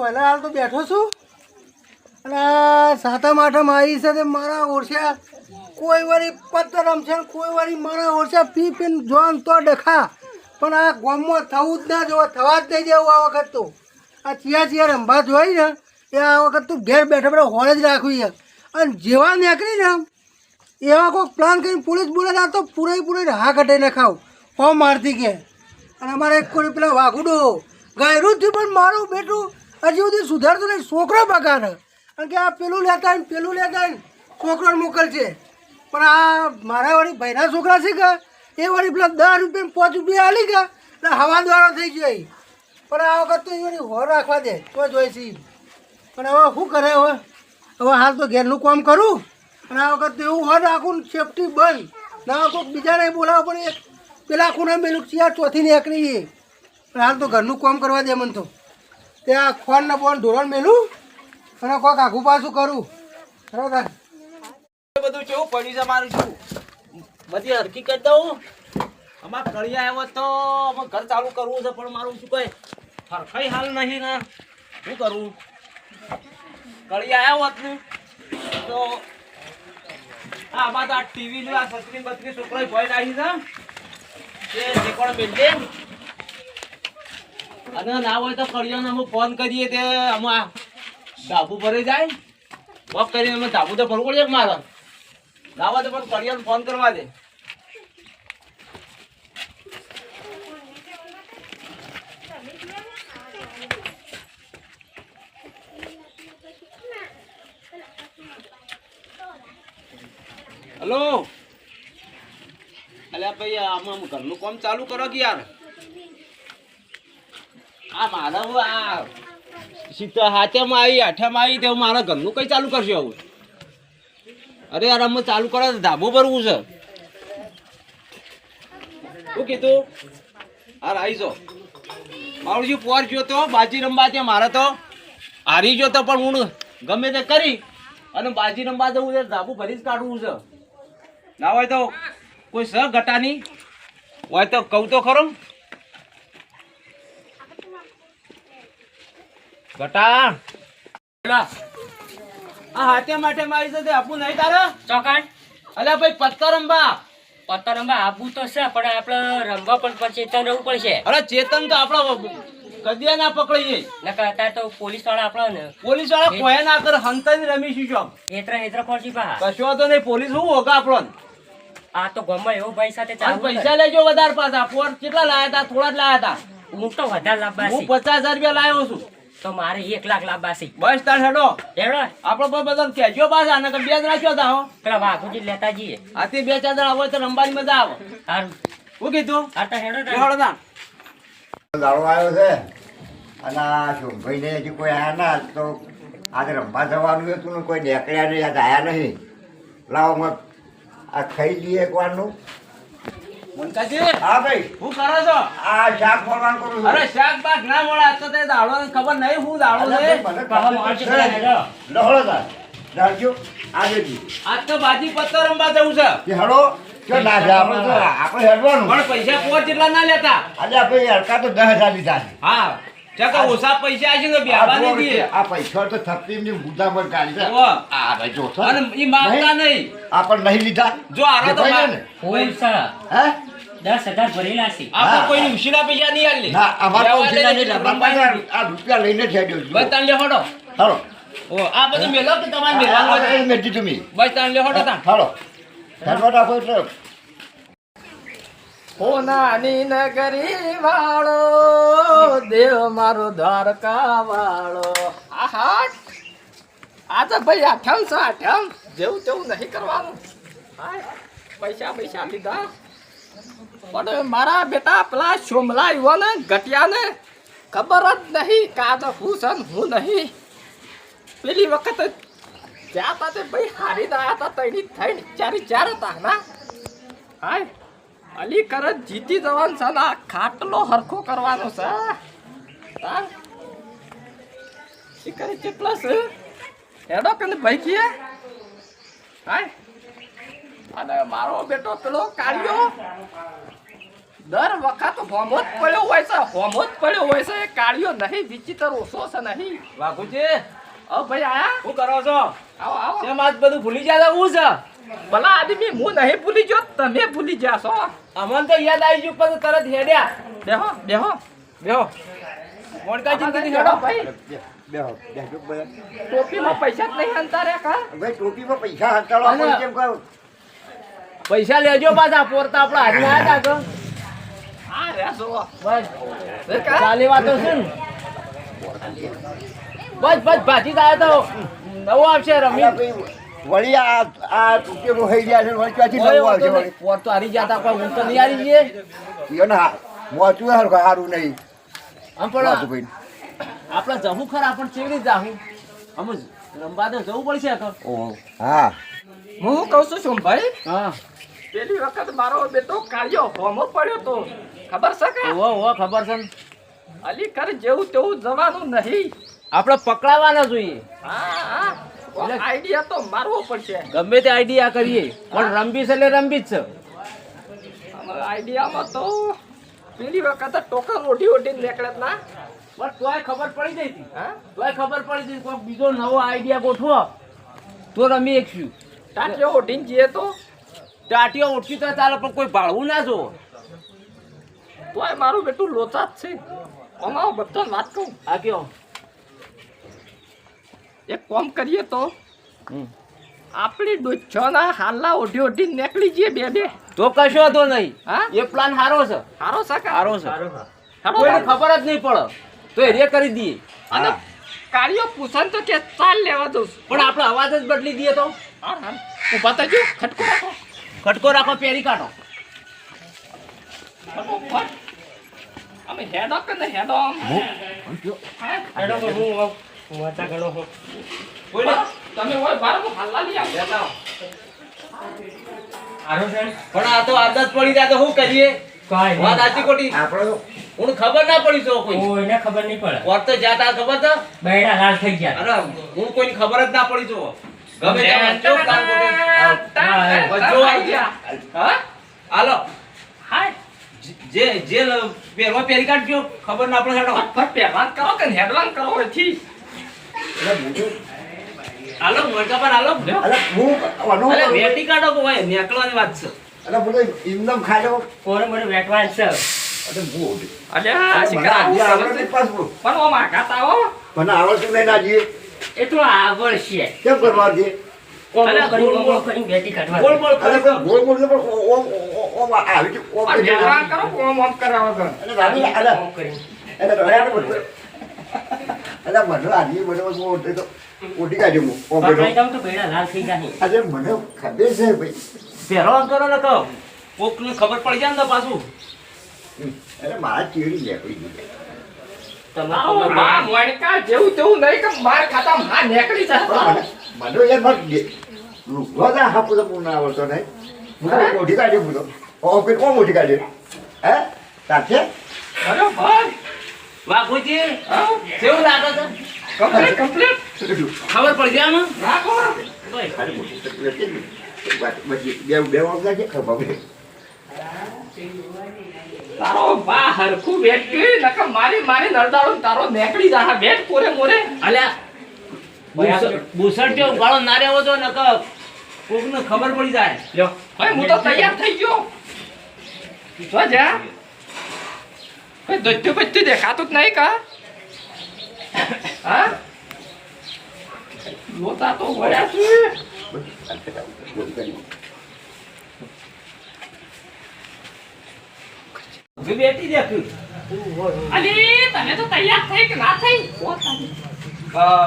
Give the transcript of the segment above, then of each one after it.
મને હાલ તો બેઠો છું અને સાતમ આઠમ આવી છે તે મારા ઓરછા કોઈ વારી પત્તર રમશે કોઈ વારી મારા ઓરછા પી પીને જોન તો ડખા પણ આ ગામમાં થવું જ ના જોવા થવા જ નહીં દેવું આ વખત તો આ ચિયા રંભા જોઈ ને એ આ વખત તું ઘેર બેઠા બેઠા હોળ જ રાખવી છે અને જેવા નીકળી ને એવા કોઈ પ્લાન કરીને પોલીસ બોલે ના તો પૂરેપૂરી હા કટાઈને ખાવ હો મારતી કે અને અમારે એક કોઈ પેલા વાઘુડો ગાયરું થયું પણ મારું બેટું હજી સુધી સુધારતું નહીં છોકરો બગાડે કારણ કે આ પેલું લેતા ને પેલું લેતા ને છોકરોને મોકલશે પણ આ મારા વાળી ભાઈના છોકરા છે કે એ વાળી પેલા 10 રૂપિયા 5 રૂપિયા આલી ગયા એટલે હવા દ્વારા થઈ ગયો પણ આ વખત તો એની હોર રાખવા દે તો જોઈશી પણ હવે શું કરે હવે હાલ તો ઘેરનું કામ કરું અને આ વખત તો એવું હોર રાખું સેફટી બંધ ના કોઈ બીજાને બોલાવો પણ એક પેલા ખૂણે મેલું ચિયાર ચોથી નીકળી હાલ તો ઘરનું કામ કરવા દે મને તો ત્યાં ખોન ને બોન ઢોરણ મેલું અને કોઈક આઘું પાછું કરું બરાબર બધું કેવું પડ્યું છે મારું છું બધી હરકી કરી દઉં અમારે કળિયા આવ્યો તો અમે ઘર ચાલુ કરવું છે પણ મારું શું કહે હરખાઈ હાલ નહીં ને શું કરવું કળિયા આવ્યો હોત ને તો આમાં તો આ ટીવી નું આ સસ્ક્રીન બત્રી છોકરા ભોય નાખી છે તે કોણ બેઠે અને ના હોય તો કળિયાને અમે ફોન કરીએ તે અમે ધાબુ ભરી જાય વોક કરીને અમે ધાબુ તો ભરવું પડે મારે ના હોય તો પણ કળિયાને ફોન કરવા દે હેલો અલ્યા ભાઈ આમાં ઘરનું કામ ચાલુ કરો કે યાર આ મારા આ સીતા હાથેમાં આવી આઠામાં આવી તે મારા ઘરનું કઈ ચાલુ કરશે આવું અરે યાર અમે ચાલુ કરો ધાબો ભરવું છે શું કીધું હાર આવીશો મારું જે પોર જોતો બાજી રમવા છે મારે તો હારી જોતો પણ હું ગમે તે કરી અને બાજી રમવા જવું છે ધાબુ ભરી જ કાઢવું છે ના હોય તો કોઈ સહ ઘટાની હોય તો કહું તો ખરો ઘટા આ હાથે માટે મારી સાથે આપવું નહીં તારે ચોકાટ અલ્યા ભાઈ પત્તર રંબા આપવું તો છે પણ આપણે રમવા પણ ચેતન રહેવું પડશે અરે ચેતન તો આપણા કદિયા ના પકડીએ નકર અત્યારે તો પોલીસ વાળા આપણા ને પોલીસ વાળા કોઈ ના કરે હંતાઈ રમીશું છો હેતરા ખોરશી પા કશો તો નહીં પોલીસ શું હોગા આપણો આ તો ગમે એવો ભાઈ સાથે ચાલુ પૈસા લેજો વધારે પાછા પોર કેટલા લાયા હતા થોડા જ લાયા હતા હું તો વધારે લાવવા હું 50,000 રૂપિયા લાવ્યો છું તો મારે 1 લાખ લાવવા છે બસ તાર હેડો હેડો આપણો પર બધા કેજો પાછા નકર બે જ રાખ્યો તા હો પેલા વાઘુજી લેતા જઈએ આથી 2-4 જણા હોય તો રંબાની મજા આવે સારું શું કીધું આ તો હેડો હેડો તા દાડો આવ્યો છે અને આ શોભાઈને હજી કોઈ આવ્યા ના તો આજે રમવા જવાનું હતું ને કોઈ નીકળ્યા નહીં આજે આવ્યા નહીં લાવો મત આ ખાઈ લઈએ એકવારનું મનકાજી હા ભાઈ શું કરો છો આ શાક ફરવાનું કરું છું અરે શાક બાક ના મળે તો તે દાડો ખબર નહીં હું દાડો છે લહળો તા રાખજો આગળજી આજ તો બાજી પત્તર રમવા જવું છે કે હળો કે ના છે આપણે હેડવાનું પણ પૈસા પોર જેટલા ના લેતા આજે આપણે હડકા તો 10,000 લીધા છે હા ચકા ઓછા પૈસા આવી છે બેહવા નહીં દઈએ આ પૈસા તો થપ્પીની મુદ્દામાં કાઢી છે ઓહ. આ ભાઈ જો અને ઈ માંગતા નહીં આપણે નહીં લીધા જો આરો તો દેખાય ને? પૈસા હે 10,000 ભરેલા છે આપણે હા. કોઈ ઉશીના પૈસા નહીં આલે ના અમારે તો બેહવા ઉછીના દે, નહીં, રમવા અમારે દે. આ રૂપિયા લઈને જ હેડ્યો છું. બસ તાન લે હડો હાલો ઓ આ બધું મેલો કે તમારે મેલવાનું આ હોય? મેં દીધું મી. બસ તાન લે હડો તાન હાલો હેડવા રાખો એટલે નાની નગરી વાળો દેવ મારો દ્વારકા વાળો આહા આ તો ભાઈ આઠમ છે આઠમ જેવું તેવું નહીં કરવાનું પૈસા લીધા પણ મારા બેટા પેલા સોમલા આવ્યો ને ઘટિયા ને ખબર જ નહીં કા તો હું છે ને હું નહીં પેલી વખત જ્યાં તા તે ભાઈ હારી દયા હતા તૈની થઈને ચાર હતા ના હાય અલી કરત જીતી જવાનું છે ને આ ખાટલો હરખો કરવાનો છે હા શિકારી કેટલા છે હેડો કને ભાઈ કીએ હાય અને મારો બેટો પેલો કાઢ્યો દર વખત હોમો જ પડ્યો હોય છે હોમો જ પડ્યો હોય છે એ કાળિયો નહીં વિચિત્ર ઓછો છે નહીં વાઘુજી ભાઈ આયા શું કરો છો આવો આવો કેમ આજ બધું ભૂલી ગયા હું છે ભલા આદમી હું નહીં ભૂલી ગયો તમે ભૂલી ગયા છો અમને તો યાદ આવી ગયું પણ તરત હેડ્યા બેહો બેહો બેહો મોણકાજી કીધી બેહો હેડો ભાઈ બેહો બેહો બધા ટોપીમાં પૈસા જ નહીં હંતા રે કા ભાઈ ટોપીમાં પૈસા હટાડવા અને- પડે કેમ કહું પૈસા લેજો પાછા પોરતા આપડા હારી આવ્યા હતા આ રે જો બસ રે કા ચાલી વાતો છે ને બસ બસ ભાજી થાય તો નવો આવશે રમી અલા ભાઈ, વળી આ ટોપીનું થઈ ગયા છે વળી ક્યાંથી નવું આવશે વળી પોર તો હારી ગયા હતા કોઈ ઊંઘ તો નહીં હારી જઈએ ઈયો ને મોચું સારું નહીં આમ વાતું પણ ભાઈ આપણે જવું ખરા પણ કેવી રીતે જાવું અમે રમવા તો જવું પડશે કે ઓહો હા હું કહું છું શું ભાઈ હા પેલી વખત મારો બેટો કાળિયો હોમો પડ્યો તો ખબર છે કે ઓહો ખબર છે ને અલી કર જેવું તેવું જવાનું નહીં આપણે પકડાવાના જોઈએ હા આઈડિયા તો મારવો પડશે ગમે તે આઈડિયા કરીએ પણ રમવી છે એટલે રમવી જ છે અમારા આઈડિયામાં તો પેલી વખત ટોકન ઓઢી ઓઢીને નીકળ્યા ના પણ તોય ખબર પડી જઈ હતી હા તોય ખબર પડી જઈ કોઈ બીજો નવો આઈડિયા ગોઠવો તો રમી એકશું ટાટિયો ઓઢીને જઈએ તો ટાટીઓ ઓળખી તો ચાલે પણ કોઈ ભાળવું ના જો તોય મારું બેટું લોચા જ છે અમારો બધાને વાત કહું આ કયો એક કામ કરીએ તો આપણી ડોચ્છોના હાલના ઓઢી ઓઢીને નીકળી જઈએ બે બે તો કશો તો નહીં હા એ પ્લાન સારો છે સારો છે સારો છે હાલો કોઈને ભાઈ. ખબર જ નહીં પડે તો એ કરી દઈએ અને કાળિયો પૂછન તો કે ચાલ લેવા દઉં છું. પણ આપણે અવાજ જ બદલી દઈએ તો હા હા ઊભા થજો ખટકો રાખો ખટકો રાખો પેરી કાઢો ફટાફટ. અમે હેડો કે ને હેડો આમ. હા, હેડો કે હું આવું. હું વાંચા ગણો છું. કોઈને તમે હોય બાર હું હાલલા લઈ આવો. લેતા આવો. હારું છે? પણ આ તો આદત પડી જાય તો શું કરીએ કાંઈ નહીં. વાત આજી ખોટી આપણે તો હું ખબર ના પડી તો કોઈ કોઈને ખબર નહીં પડે. ઓર તો જાતા ખબર તો બૈડા લાલ થઈ ગયા. અરે હું કોઈને ખબર જ ના પડી જો ગમે તેમ જો પ્લાન ગોઠવી. બધું આવી ગયા. હા હાલો હાય. જે જે પહેરવા પહેરી કાઢજો ખબર ના પડે હેડો ફટ પહેરવાન કરો કે હેડવાન કરો એથી. હાલો મોરકા પર હાલો અરે હું વાનો અરે વેટી કાઢો કે ભાઈ નીકળવાની વાત છે અરે બોલો ઇમદમ ખાજો કોને મને વેટવાન છે. અરે બોલ અલ્યા મને શિકાર આવું આજે આવડે સરસ નહીં પાછું પણ ઓ માગાતા હો. મને આવડતું નહીં ના જઈએ એ તો આવડશે. કેમ કરવા દે ઓમ અરે, ઓમ કરીને, ગોળ, ગોળ. ઓમ કરીને બેટી કાઢવા. બોલ બોલ અરે કરો પણ ગોળ ગોળ તો પણ ઓમ આવી ગયું ઓમ પણ હેડવાન કરો ઓમ ઓમ કરાવો તો. અરે રાની અરે ઓમ કરીને. અરે રડ્યા બધું અરે મને આજે મને ઓટી તો ઓટી કાઢ્યો હું ઓમ પકડાઈ બેઠો દઉં તો બૈડા લાલ થઈ જાય. અરે મને ખબર છે ભાઈ પહેરવા કરો ને કહો કોકને ખબર પડી જાય ને તો પાછું અરે મારા ચીડી નીકળી ગઈ તમને આવો ખબર માં નહીં. મોણકા જેવું તેવું નહીં કે માર ખાતા માં નીકળી જાય. પણ મને યાર મારે રૂપવા હાપું તો પૂર્ણ આવડતો નહીં હું તો ઓટી કાઢ્યો હું તો ઓમ કરી ઓમ ઓટી કાઢ્યો હે તારશે અરે ભાઈ વાઘુજી હા કેવું લાગે છે કમ્પ્લીટ કમ્પ્લીટ ખબર પડી જાય આમાં રાખો. ખાલી મોટી તકલીફ હતી ને. બધી બે વાગ્યા છે ખબર પડે. તારો બા હરખું બેટ કે નકર મારી મારી નરદાળો તારો નીકળી જા બેટ કોરે મોરે. અલ્યા બુસટ જો ગાળો ના રહેવો તો ને કોકને ખબર પડી જાય લ્યો ભાઈ હું તો તૈયાર થઈ ગયો. જો જા ભાઈ દોત્યો બચ્ચું દેખાતું જ નહીં કા હા લોતા તો વળ્યા છે. તું બેટી દેખ્યું અલી તમે તો તૈયાર થઈ કે ના થઈ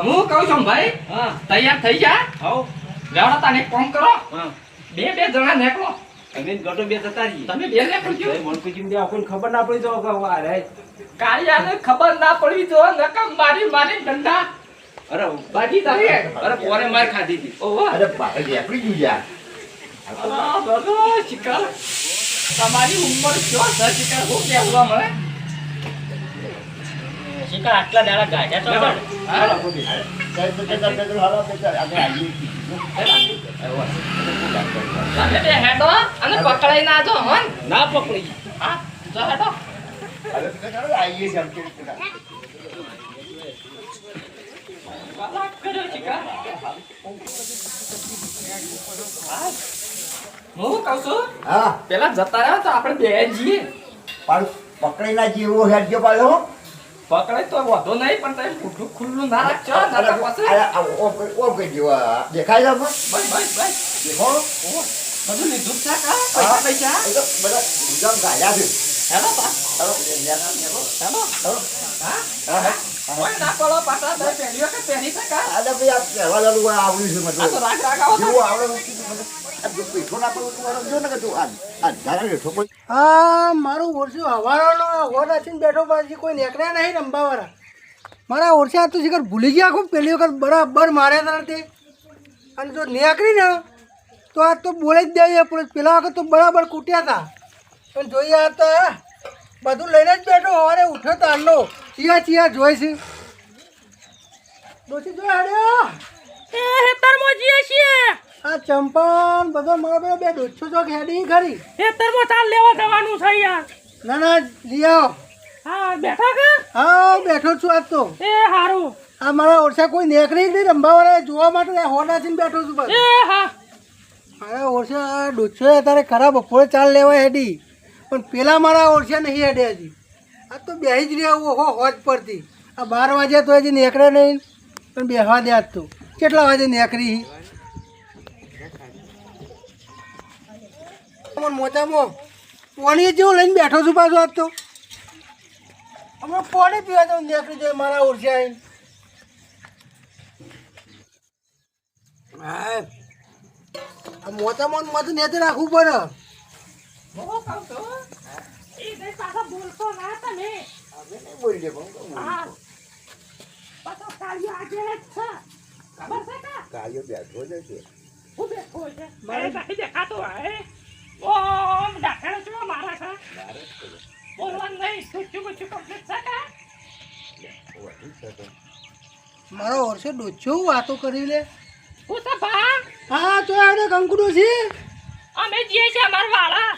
હું કહું છું ભાઈ હા તૈયાર થઈ જા આવો લેવડા તને એક કામ કરો હા બે બે જણા નીકળો અમે ગટો બે જતા રહીએ તમે બે નીકળજો. મણકુજી દે કોઈને ખબર ના પડી તો આ રે કાળિયાને ખબર ના પડવી જો નકમ મારી મારી ડંડા અરે બાજી તારી અરે પોરે માર ખાધી હતી ઓહો અરે બાપા નીકળી ગયું યાર આ બધો શિકાર તમારી ઉંમર શું છે શિકાર હું કહેવા મળે શિકાર આટલા દાડા ગાઢ્યા તો પણ. હા તમે બે હેડો અને પકડાઈ ના જો હન ના પકડી હા જા હેડો અરે તો ચાલો આવીએ છે અમકે કલાક કર્યો છે કા હું કહું છું હા પેલા જતા રહ્યા તો આપણે બે જઈએ પણ પકડીના જેવો હેડજો પાછો પકડાય તો વાંધો નહીં પણ તમે મોઢું ખુલ્લું ના રાખજો નકર પછી ઓ કઈ જેવો દેખાય છે બસ દેખો બધું લીધું છે કા પૈસા પૈસા એ તો બધા ગુજામ કાઢ્યા છે હેલો બા હેલો હેલો હા કોઈ ના પડો પાછા તમે પહેર્યો કે પહેરી છે કા આ તો ભાઈ આ કહેવા લાલું આવડ્યું છે આ તો મતલબ રાગ રાગ આવો જેવું આવડે આ જો પૈસો ના પડું તું જો ને કે તું આ ધારા રેઠો કોઈ આ મારું ઓરસું હવારોનો હોટ આસીને બેઠો પાછી કોઈ નીકળ્યા નહીં રંબાવાળા મારા ઓરસા તો શિખર ભૂલી ગયા ખૂબ પહેલી વખત બરાબર માર્યા હતા તે અને જો નીકળી ને તો આ તો બોલે જ દેવી પોલીસ પેલા વખત તો બરાબર કૂટ્યા હતા પણ જોઈએ આ તો બધું લઈને જ બેઠો હવારે ઉઠ્યો તારનો ચિયા જોઈ છે ડોસી જો હાડ્યો એ હેતરમાં જઈએ છીએ આ ચંપન બધો મારો પેલો બે ડોસો ચોક હેડી ખરી હેતરમાં ચાલ લેવા જવાનું છે યાર ના ના લઈ આવો હા બેઠા કે હા બેઠો છું આજ તો એ હારું આ મારા ઓરસા કોઈ નીકળી નહીં રંબાવાળા જોવા માટે હોના છે બેઠો છું બસ એ હા મારા ઓરસા ડોસો અત્યારે ખરાબ બપોરે ચાલ લેવા હેડી પણ પેલા મારા ઓરસા નહીં હેડે હજી આ તો બેસી જ રહ્યા ઓહો હોજ પરથી આ 12 વાગ્યા તો હજી નીકળે નહીં પણ બેસવા દે આજ તો કેટલા વાગે નીકળી મોચામાં પાણી જેવું લઈને બેઠો છું પાછો આજ તો હમણાં પાણી પીવા જાઉં નીકળી જાય મારા ઓરસા આવીને હા આ મોચામાં મોચું નેતે રાખવું પડે હું કહું છું એ દે પાછા બોલતો ના તમે બોલી દે પણ હા પાછો કાળિયો આજે જ છે ખબર છે કા કાયો બેઠો જ છે હું બેઠો છે મારે નહીં દેખાતો હે ઓમ દાખલ છો મારા છે બોલવાનું નહીં સુચું કમ્પ્લીટ છે કા મારો ઓરસે ડોચો વાતો કરી લે હું તો બા હા તો આવડે કંકુડો છે અમે જઈએ છીએ અમાર વાળા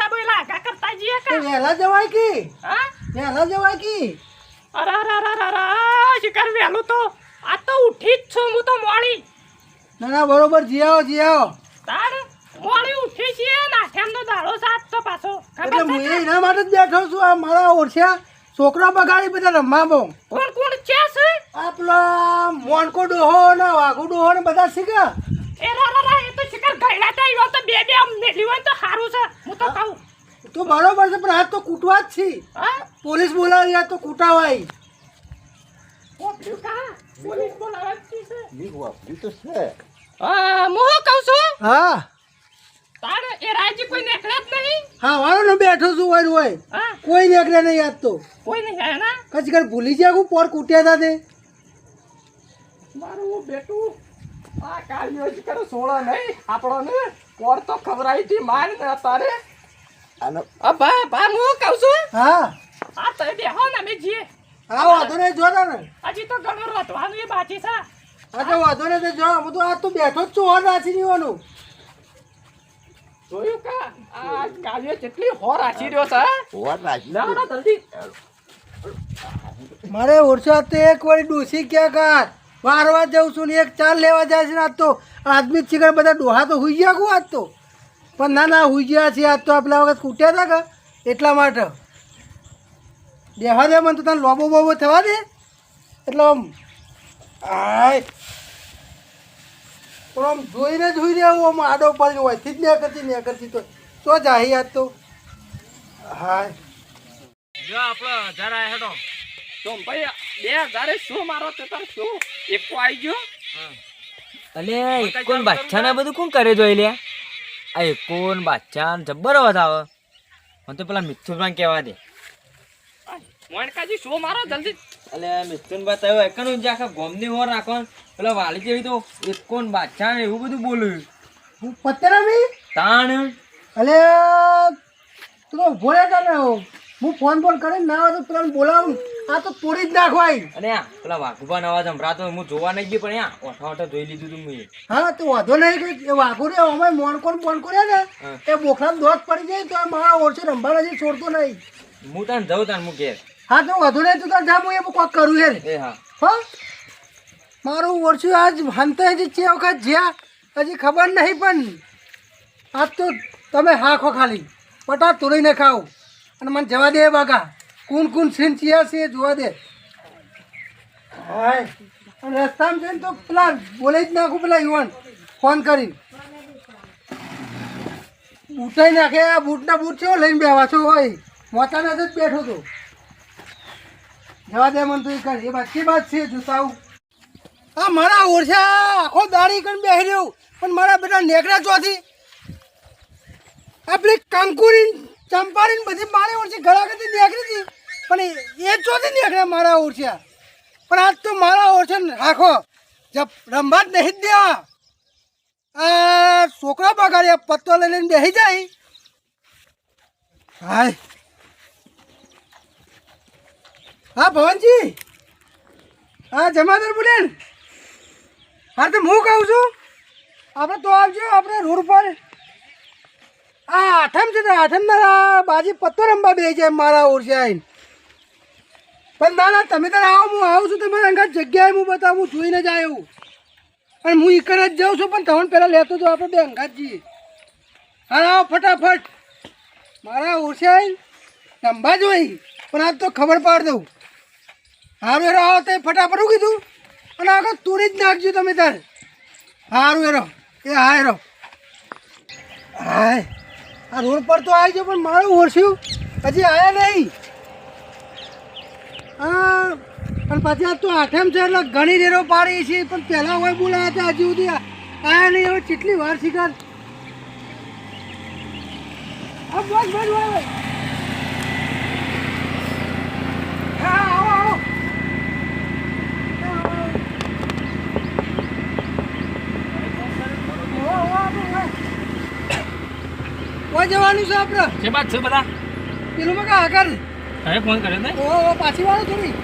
બોયલા આગા કરતા જઈએ તો કા વહેલા જવાય કે હા વહેલા જવાય કે અરે શિકાર વહેલું તો આ તો ઉઠી જ છું હું તો મોડી ના ના બરોબર જી આવો તાર મોડી ઉઠી છીએ નાઠેમનો દાડો સાત તો પાછો એટલે ખબર હું છે એના માટે જ બેઠો છું આ મારા ઓરસ્યા છોકરા બગાડી બધા રમવા કોણ છે છે આ પેલા મોનકો ડોહો ને વાઘુ ડોહો ને બધા શીખા એ એ તો શિકાર ગયડા તો આવ્યો તો બે મેલી હોય તો સારું છે હું તો કહું તો બરોબર છે પણ હાથ તો કૂટવા જ છે હા પોલીસ બોલાવી આ તો કૂટાવાય ઓપ્યું કા પોલીસ બોલાવતી છે ની વાપરી તો છે હું કહું છું હા તાર એ રાજી કોઈ નીકળે જ નહીં હા વાળો ને બેઠો છું હોય હા કોઈ નીકળે નહીં યાદ તો કોઈ નહીં હે ના કચ્છ ઘર ભૂલી ગયા હું પોર કૂટ્યા હતા તે મારું બેટું આ કાળિયો જ કરે સોળા નહીં આપણો ને કોર તો ખવરાઈ થી માર ને તારે આનો આ બા હું કહું છું હા આ તો બેહો ને અમે જઈએ હા વાંધો નહીં જોતા ને હજી તો ઘણું રોતવાનું એ બાકી છે હા તો વાંધો નહીં તો જો હું તો આ તો બેઠો જ છું હોર નાસી દેવાનું જોયું કા આ કાળિયો કેટલી હોર આછી રહ્યો છે હોવા રાખી ના જલ્દી મારે ઓરછા તો એક વાળી ડોસી ક્યાં કાર વારવા જાઉં છું ને એક ચાર લેવા જાય છે ને આજ તો આદમી શિખર બધા ડોહા તો હુઈ ગયા આજ તો પણ ના ના હુઈ ગયા છે આજ તો આ પેલા વખત કૂટ્યા હતા કે એટલા માટે દેવા દે મને તો તને લોબો બોબો થવા દે એટલે આમ આય પણ આમ જોઈને જોઈ રહ્યો આમ આડો પડી હોયથી જ નહીં કરતી તો જાય આજ તો હાય જો આપણો જરા હેડો તો ભાઈ 2000 શું મારો તે તાર શું એકો આવી ગયો અલે કોણ બાદશાહ ને બધું કોણ કરે જોઈ લે આ કોણ બાદશાહ જબ્બર અવાજ આવે મને તો પેલા મિથુનભાઈ કહેવા દે મોણકાજી શું મારો જલ્દી અલે મિથુનભાઈ તો એકનું જ આખા ગોમની ઓર રાખો પેલા વાલી જેવી તો એકોન બાદશાહ ને એવું બધું બોલ્યું હું પત્તર મી તાણ અલે તું તો ઉભો રહેતા ને હું ફોન કરીને ના આવે તો પેલા બોલાવું, આ તો તોડી જ નાખવાય. અને આ પેલા વાઘુબાનો અવાજ સંભળાતો હું જોવા નહીં ગયો પણ આ ઓઠા ઓઠા જોઈ લીધું તું મેં. હા તો વાંધો નહીં કે એ વાઘો રે અમે મોણકો રે ને એ બોખલા દોત પડી જાય તો મારા ઓછે રંભા નથી છોડતો નહીં. હું તને જઉં તને હું ઘેર. હા તો વાંધો નહીં, તું તાર જા, હું એ કોક કરું યાર. એ હા હા મારું ઓછું આજ હંતે હજી છે વખત જ્યાં હજી ખબર નહીં, પણ આજ તો તમે હાખો ખાલી પટાટ તોડીને ખાઓ અને મને જવા દે બાકા. કોણ સીન ચિયા છે એ જોવા દે. હાય અને રસ્તામાં જઈને તો પેલા બોલાવી જ નાખું પેલા યુવાન ફોન કરીને બૂટાઈ નાખે. આ બૂટના બૂટ છે લઈને બેવા છો હોય મોતાના જ બેઠો હતો. જવા દે મને તો એ કર, એ બાકી વાત છે જોતાવું. હા મારા ઓરછા આખો દાડી કરીને બેસી રહ્યો પણ મારા બેટા નેકડા ચોથી આપણી કંકુરી ચંપારી બધી મારી ઓરછી ઘણા કરતી નીકળી હતી પણ એ ચોથી નીકળ્યા મારા ઓરછા. પણ આજ તો મારા ઓરછા રાખો જબ રમવા જ નહીં જ દેવા. આ છોકરા બગાડ્યા પત્તો લઈને બેસી જાય. હાય હા ભવનજી, હા જમાદાર બોલે ને. હા તો હું કહું છું આપણે તો આવજો આપણે રોડ પર. આ આઠમ છે ને આઠમના બાજી પત્તો રમવા બે જાય મારા ઓરસે આવીને. પણ ના ના તમે તાર આવો, હું આવું છું તમારા અંગાત જગ્યાએ હું બતાવું, હું જોઈને જ આવ્યો અને હું એકર જ જાઉં છું પણ તમને પહેલાં લેતો તો આપણે બે અંગાત જઈએ. હા આવો ફટાફટ મારા ઓરસે આવીને રમવા જોઈ પણ આજ તો ખબર પાડ દઉં. હારું એરો આવો તો ફટાફટ હું કીધું અને આગળ તોડી જ નાખજો તમે તાર. હારું એરો એ હા એરો હાય આ રોડ પર તો આવી ગયો પણ મારું ઓળખ્યું હજી આવ્યા નહીં. હા પણ પછી આ તો આઠમ છે એટલે ઘણી રેરો પાડી છે પણ પહેલાં હોય બોલાયા હતા હજી સુધી આવ્યા નહીં. હવે કેટલી વાર શીખર. હા બસ બસ ભાઈ હા આવો આવો. કોઈ જવાનું છે આપણે છે બાત છે બધા પેલું માં કા આગળ હવે ફોન કર્યો ને ઓ પાછી વાળો થોડી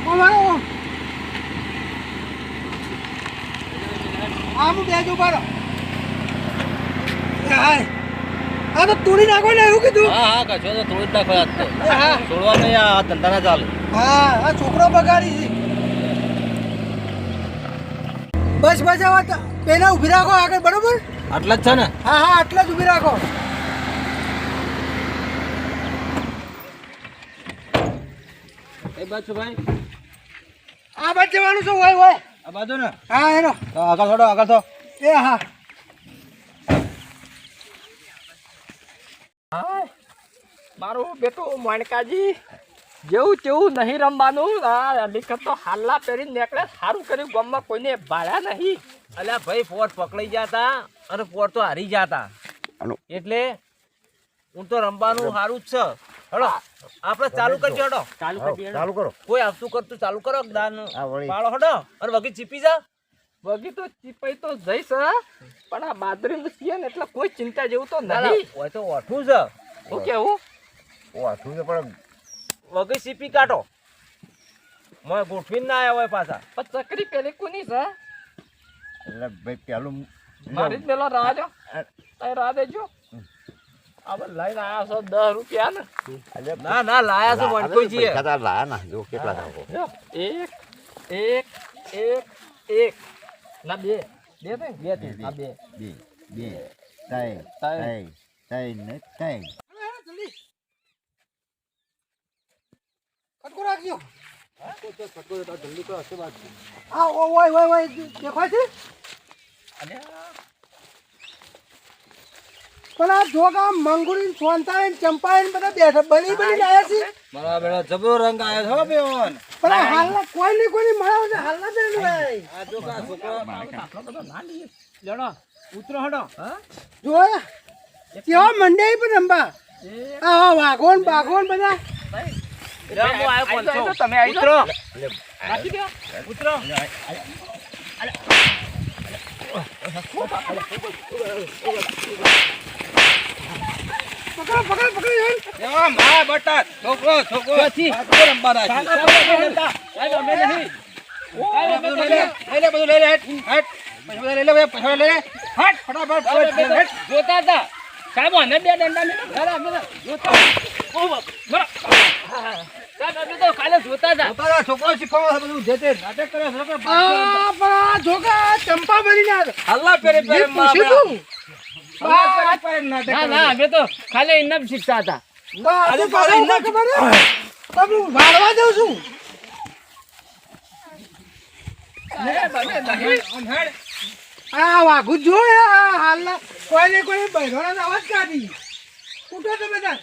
ઓ મારો આમ બેજો બારો. હાય આ તો તોડી નાખો ને એવું કીધું. હા હા કશો તો થોડું જ નાખો આજ તો. હા છોડવા નહીં, આ ધંધા ના ચાલે. હા આ છોકરો બગાડી છે. બસ બસ આવા પેલા ઊભી રાખો આગળ બરોબર. આટલા જ છે ને? હા હા આટલા જ ઊભી રાખો. એ બાજુ ભાઈ આ બાજુ જવાનું છે હોય હોય. આ બાજુ ને? હા એનો આગળ થોડો આગળ તો. એ હા મારું બેટું મોણકાજી જેવું તેવું નહીં રમવાનું. આ લીખત તો હાલ્લા પહેરીને નીકળે. સારું કર્યું ગામમાં કોઈને ભાડ્યા નહીં. અલ્યા ભાઈ પોટ પકડાઈ જતા અને પોટ તો હારી જતા એટલે હું તો રમવાનું સારું જ છે. હડો આપણે ચાલુ કરજો. હડો ચાલુ કરો. કોઈ આવતું કરતું ચાલુ કરો. દાન હા, વળી. પાડો હડો અને વગી ચીપી જા. બગી તો ચીપાઈ તો જઈશ પણ આ બાદરી છીએ ને એટલે કોઈ ચિંતા જેવું તો નહીં. હોય તો ઓઠું છે. હું કેવું ઓ શું છે પણ વગી ચીપી કાઢો. મોય ગોઠવીને ના આવ્યા હોય પાછા. પણ ચકરી પેલી કોની છે? એટલે ભાઈ પેલું મારી જ પેલો રાહ જો તઈ રાહ દેજો. આપણે લઈને આવ્યા છો 10 રૂપિયા ને. ના ના લાયા છે વણકોઈજીએ. પૈસા તાર લાયા ના જો કેટલા થાકો. જો, એક ના બે બે થઈ આ બે બે બે ત્રણ ત્રણ ત્રણ ને ત્રણ. જલ્દી ખટકો રાખજો. હા ઓય ઓય ઓય દેખાય છે. પણ આ જોગા મંગુરી સોનતાઈ ચંપાઈ બધા બેઠા બની આવ્યા છે. મારા બેડા જબરો રંગ આવ્યો છો બેન. પણ આ હાલના કોઈ નહીં કોઈ મળ્યો છે હાલના જ નહીં ભાઈ. આ જો કા છોકરો લેડો ઉતરો હડો. જો કેવા મંડ્યા પણ રંબા. આ વાઘોન બાઘોન બધા રામો આયો આઈ જાઓ, 500. તમે આઈ જાઓ. ઉતરો નાખી દો. ઉતરો. પકડો પકડો પકડો એવા મારા બટા છોકરો છોકરો રમવા રાખી સાહેબ અમે નહીં લઈ લે બધું લઈ લે હેટ પૈસા લઈ લે પૈસા લઈ લે હટ ફટાફટ જોતા હતા સાહેબ અને બે દંડા મેં જોતા સાહેબ અમે તો કાલે જોતા હતા તારા છોકરો શીખવા બધું જે તે નાટક કરે છે આ પણ આ જોકા ચંપા ભરી ના હલ્લા પેરે પેરે પૂછ્યું ના ના અમે તો ખાલી ઇનામ શીખતા હતા આજે પાછા ઉભા ખબર હે? તમે વાળવા જાઉં છું આ વાઘુ જો હાલના કોઈને કોઈ બૈરાનો અવાજ કાઢી ઉઠો તમે તાર